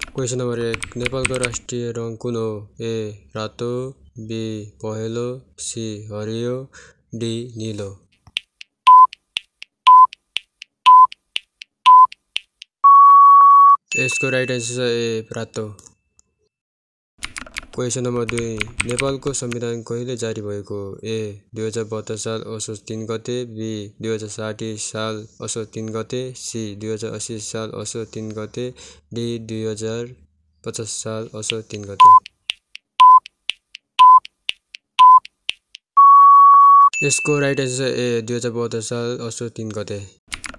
Question number 1 नेपालको राष्ट्रिय रङ कुन हो? ए रातो, बी पहेँलो, सी हरियो, डी नीलो। यसको राइट आन्सर छ ए रातो। क्वेसन नम्बर 2 नेपालको संविधान कहिले जारी भएको? ए 2072 साल असोज 3 गते, बी 2060 साल असोज 3 गते, सी 2080 साल असोज 3 गते, डी 2050 साल असोज 3 गते। यसको राइट आन्सर ए 2072 साल असोज 3 गते।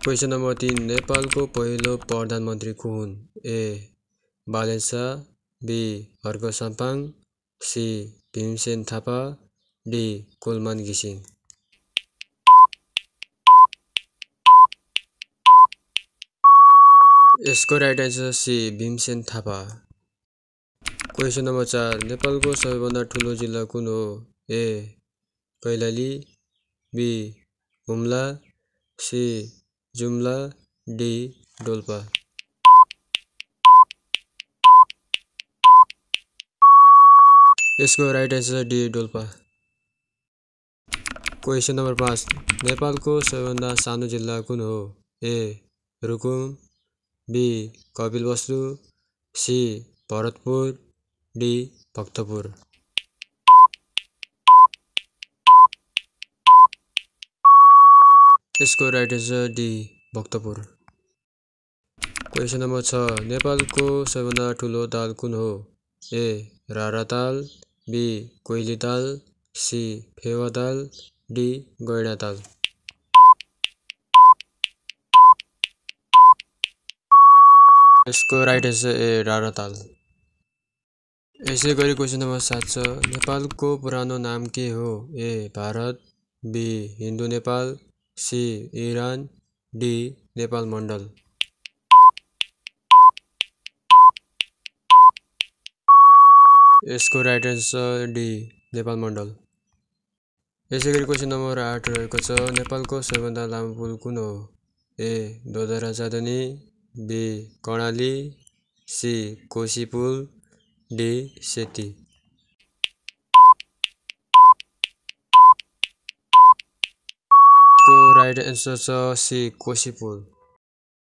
क्वेसन नम्बर 3 नेपालको पहिलो प्रधानमन्त्री को हुन्? A Balen Shah, B Harka Sampang, C Bhimsen Thapa, D Kulman घिसिङ। यसको right answer C Bhimsen Thapa. Question number 4 नेपालको सबैभन्दा ठुलो जिल्ला कुन हो? A Kailali, B Humla, C Jumla, D Dolpa. यसको right answer D Dolpa. Question number 5 नेपालको सबैभन्दा सानो जिल्ला कुन हो? A Rukum, B Kapilvastu, C Bharatpur, D Bhaktapur. यसको right answer D Bhaktapur. Question number 6 नेपालको सबैभन्दा ठुलो ताल कुन हो? ए रारा ताल, बी कोइली ताल, सी फेवा ताल, डी गैडा ताल। यसको राइट आन्सर ए रारा ताल। यसै गरी क्वेसन नम्बर 7 छ नेपालको पुरानो नाम के हो? A Bharat, B Hindu Nepal, C Iran, D Nepal Mandal. यसको right answer D Nepal Mandal. यसै गरी क्वेसन नम्बर 8 रहेको छ नेपालको सबैभन्दा लामो पुल कुन हो? A Dodhara Chandani, B Karnali, C Koshi पुल, डी सेती। को राइट आन्सर छ सी कोशी पुल।